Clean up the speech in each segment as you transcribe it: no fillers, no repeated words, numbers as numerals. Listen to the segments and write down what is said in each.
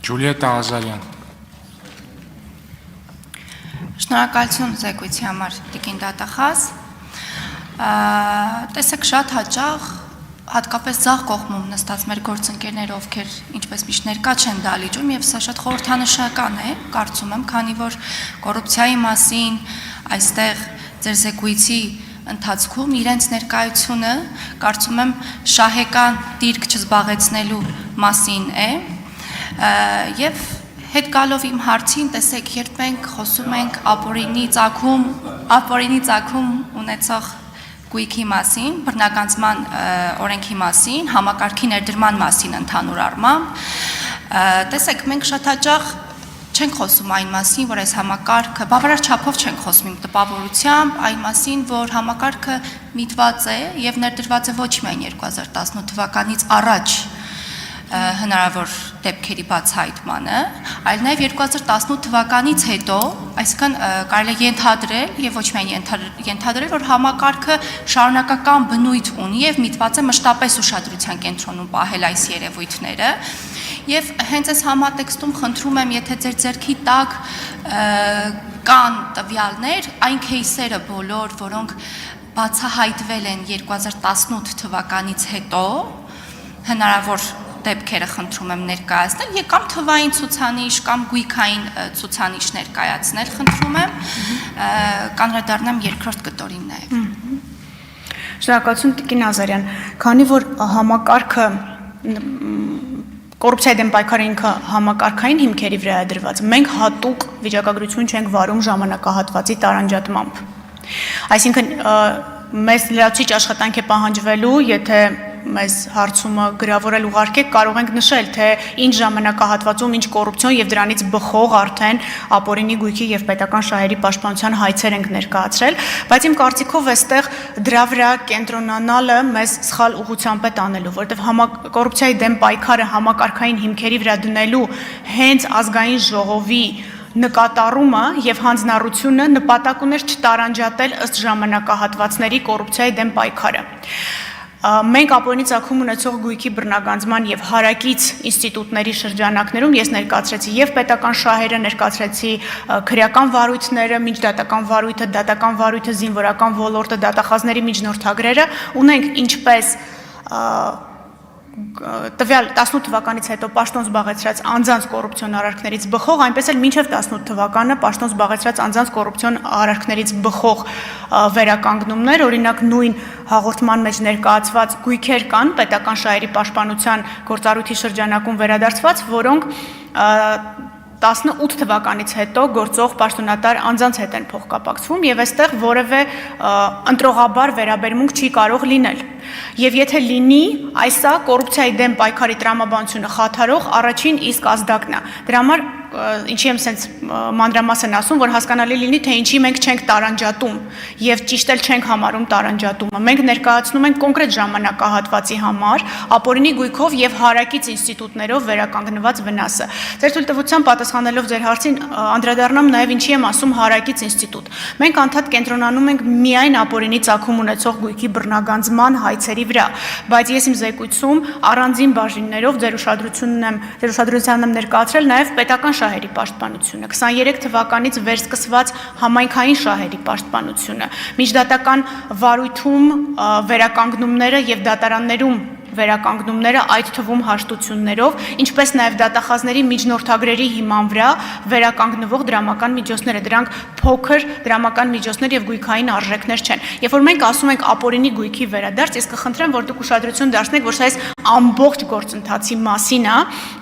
Ջուլիետա Ազարյան։ Շնորհակալություն զեկույցի համար Տիկին դատախազ։ Տեսեք շատ հաճախ հատկապես ձախ կողմում նստած մեր գործընկերներ, ովքեր ինչպես միշտ ներկա չեն դալիճում, եւ սա շատ խորհրդանշական է, կարծում եմ, քանի որ կոռուպցիայի մասին այստեղ ձեր զեկույցի ընթացքում իրենց ներկայությունը կարծում եմ շահեկան դիրք չզբաղեցնելու մասին է, եւ հետ գալով իմ հարցին, տեսեք, երբ մենք խոսում ենք ապօրինի ծագում ունեցող գույքի մասին, բռնականցման օրենքի մասին, համակարգի ներդրման մասին ընդհանուր առմամբ, տեսեք, մենք շատ հաճախ չենք խոսում այն մասին, որ այս համակարգը բավարար չափով չենք խոսում իմ տպավորությամբ, այն մասին, որ համակարգը միտված է եւ ներդրված է ոչ միայն 2018 թվականից առաջ հնարավոր դեպքերի բացահայտմանը, այլ նաև 2018 թվականից հետո, այսինքն կարելի է ենթադրել եւ ոչ միայն ենթադրել, որ համակարգը շարունակական բնույթ ունի եւ միտված է մշտապես ուշադրության կենտրոնում պահել այս երևույթները, եւ հենց այս համատեքստում խնդրում եմ, եթե ձեր ձեռքի տակ կան տվյալներ, այն кейսերը բոլոր, որոնք բացահայտվել են 2018 թվականից հետո, հնարավոր դեպքերը խնդրում եմ ներկայացնել, կամ թվային ցուցանիշ կամ գույքային ցուցանիշ ներկայացնել, խնդրում եմ, կանդրադառնամ երկրորդ կտորին նաև։ Շնորհակալություն Տիկին Ազարյան, քանի որ համակարգը կոռուպցիայի դեմ պայքարը ինքը համակարգային հիմքերի վրա է դրված, մենք հատուկ վիճակագրություն չենք վարում ժամանակահատվածի տարանջատմամբ։ Այսինքն մեզ լրացուցիչ աշխատանք է պահանջվելու, եթե մեզ հարցումը գրավորել ուղարկեք, կարող ենք նշել, թե ինչ ժամանակահատվածում ինչ կոռուպցիոն եւ դրանից բխող արդեն ապօրինի գույքի եւ պետական շահերի պաշտպանության հայցեր ենք ներկայացրել, բայց իմ կարծիքով այստեղ դրա վրա կենտրոնանալը մեզ սխալ ուղղությամբ է տանելու, որովհետեւ կոռուպցիայի դեմ պայքարը համակարգային հիմքերի վրա դնելու հենց ազգային ժողովի նկատառումը եւ հանձնառությունը նպատակ ուներ չտարանջատել ըստ ժամանակահատվածների կոռուպցիայի դեմ պայքարը։ Մենք ապօրինի ծագում ունեցող գույքի բռնականցման եւ հարակից ինստիտուտների շրջանակներում ես ներկայացրեցի եւ պետական շահերը, ներկայացրեցի քրեական վարույթները, միջդատական վարույթը, դատական վարույթը, զինվորական ոլորտը, դատախազների միջնորդագրերը, ունենք ինչպես տվյալ 18 թվականից հետո պաշտոն զբաղեցրած անձանց կոռուպցիոն արարքներից բխող, այնպես էլ մինչև 18 թվականը պաշտոն զբաղեցրած անձանց կոռուպցիոն արարքներից բխող վերականգնումներ, օրինակ նույն հաղորդման մեջ ներկայացված գույքեր կան պետական շահերի պաշտպանության գործառույթի շրջանակում վերադարձված, որոնք 18 թվականից հետո գործող պաշտոնատար անձանց հետ են փոխկապակցվում եւ այստեղ որևէ ընտրողաբար վերաբերմունք չի կարող լինել։ Եվ եթե լինի, այսա կոռուպցիայի դեմ պայքարի տրամաբանությունը խաթարող առաջին իսկ ազդակն է։ Դրա համար ինչի եմ սենց մանրամասն ասում, որ հասկանալի լինի, թե ինչի մենք չենք տարանջատում եւ ճիշտ էլ չենք համարում տարանջատումը։ Մենք ներկայացնում ենք կոնկրետ ժամանակահատվածի համար ապօրինի գույքով եւ հարակից ինստիտուտներով վերականգնված վնասը։ Ձեր թույլտվությամբ պատասխանելով ձեր հարցին անդրադառնամ նաեւ ինչի եմ ասում հարակից ինստիտուտ։ Մենք անդադ կենտրոնանում ենք միայն ապօրինի ծագում ունեցող գույքի բռնականցման հայցերի վրա, բայց ես իմ զեկույցում առանձին բաժիններով ձեր ուշադրությանն եմ ներկայացրել նաեւ պետական շահերի պաշտպանությունը, 23 թվականից վերսկսված համայնքային շահերի պաշտպանությունը, միջդատական վարույթում վերականգնումները եւ դատարաններում վերականգնումները, այդ թվում հաշտություններով, ինչպես նաև դատախազների միջնորդագրերի հիման վրա վերականգնվող դրամական միջոցները, դրանք փոքր դրամական միջոցներ եւ գույքային արժեքներ չեն։ Երբ որ մենք ասում ենք ապօրինի գույքի վերադարձ, ես կխնդրեմ, որ դուք ուշադրություն դարձնեք, որ սա այս ամբողջ գործընթացի մասին է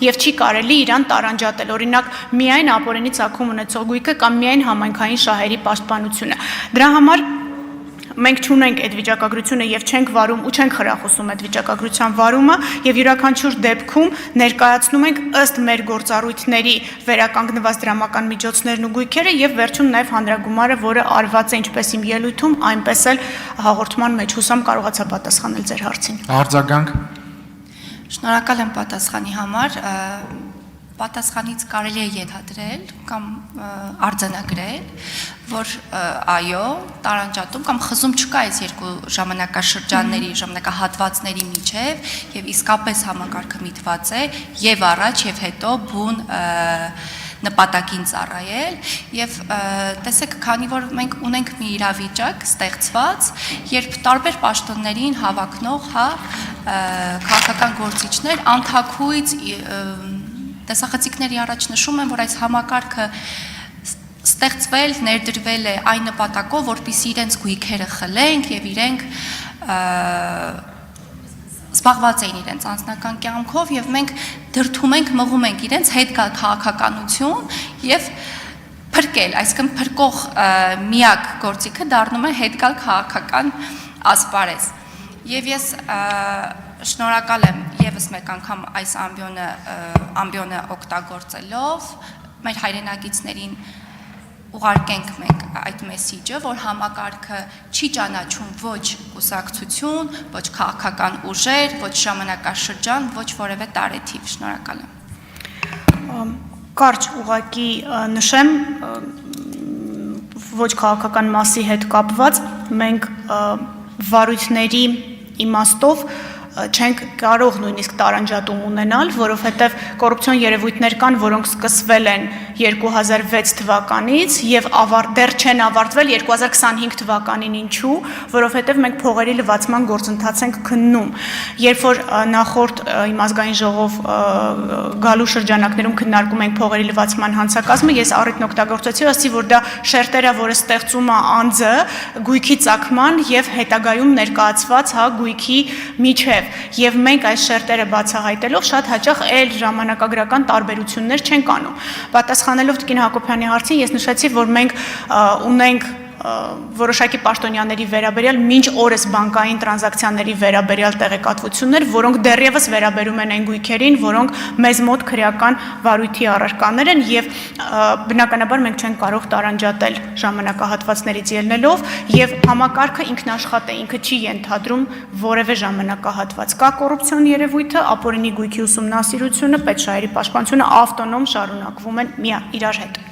եւ չի կարելի իրան տարանջատել։ Օրինակ, միայն ապօրինի ծագում ունեցող գույքը կամ միայն համայնքային շահերի պաշտպանությունը։ Դրա համար մենք չունենք այդ վիճակագրությունը եւ չենք վարում ու չենք խրախուսում այդ վիճակագրության վարումը եւ յուրաքանչյուր դեպքում ներկայացնում ենք ըստ մեր գործառույթների վերականգնված դրամական միջոցներն ու գույքերը եւ վերջում նաեւ հանրագումարը, որը արված է ինչպես իմ ելույթում, այնպես էլ հաղորդման մեջ հուսամ կարողացա պատասխանել ձեր հարցին։ Արձագանք։ Շնորհակալ եմ պատասխանի համար։ պատասխանից կարելի է ենթադրել կամ արձանագրել, որ այո, տարանջատում կամ խզում չկա այս երկու ժամանակաշրջանների, ժամանակահատվածների միջև եւ իսկապես համակարգը միտված է եւ առաջ եւ հետո բուն նպատակին ծառայել եւ տեսեք, քանի որ մենք ունենք մի իրավիճակ ստեղծված, երբ տարբեր պաշտոններին հավակնող, քաղաքական գործիչներ անթաքույց տեսախցիկների առաջ նշում են, որ այս համակարգը ստեղծվել, ներդրվել է այն նպատակով, որպեսզի իրենց գույքերը խլենք եւ իրենք զբաղված էին իրենց անձնական կյանքով եւ մենք դրթում ենք, մղում ենք իրենց հետ գալ քաղաքականություն եւ փրկել, այսինքն փրկող միակ գործիքը դառնում է հետ գալ քաղաքական ասպարեզ։ Եվ ես շնորհակալ եմ եւս մեկ անգամ այս ամբիոնը օգտագործելով մեր հայրենագիցներին ուղարկենք մենք այդ մեսիջը, որ համակարգը չի ճանաչում ոչ կուսակցություն, ոչ քաղաքական ուժեր, ոչ ժամանակաշրջան, ոչ որևէ տարեթիվ։ Շնորհակալ եմ։ Կարճ ուղղակի նշեմ, ոչ քաղաքական մասի հետ կապված, մենք վարույթների իմաստով չենք կարող նույնիսկ տարանջատում ունենալ, որովհետև կոռուպցիոն երևույթներ կան, որոնք սկսվել են 2006 թվականից եւ դեռ չեն ավարտվել 2025 թվականին, ինչու, որովհետև մենք փողերի լվացման գործընթաց ենք քննում։ Երբ որ նախորդ իմ ազգային ժողով գալու շրջանակներում քննարկում ենք փողերի լվացման հանցակազմը, ես առիթն օգտագործեցի, ասի, որ դա շերտեր է, որը ստեղծում է անձը գույքի ծագման եւ հետագայում ներկայացված գույքի միջև եւ մենք այս շերտերը բացահայտելով շատ հաճախ այլ ժամանակագրական տարբերություններ չենք անում։ Պատասխանելով Տիկին Հակոբյանի հարցին, ես նշեցի, որ մենք ունենք որոշակի պաշտոնյաների վերաբերյալ մինչ օրս բանկային տրանզակցիաների վերաբերյալ տեղեկատվություններ, որոնք դեռևս վերաբերում են այն գույքերին, որոնք մեզ մոտ քրեական վարույթի առարկաներ են եւ բնականաբար մենք չենք կարող տարանջատել ժամանակահատվածներից ելնելով եւ համակարգը ինքնաշխատ է, ինքը չի ենթադրում որևէ ժամանակահատված։ Կա կոռուպցիոն երևույթը, ապօրինի գույքի ուսումնասիրությունը, պետշահերի պաշտպանությունը ավտոնոմ շարունակվում են իրար հետ։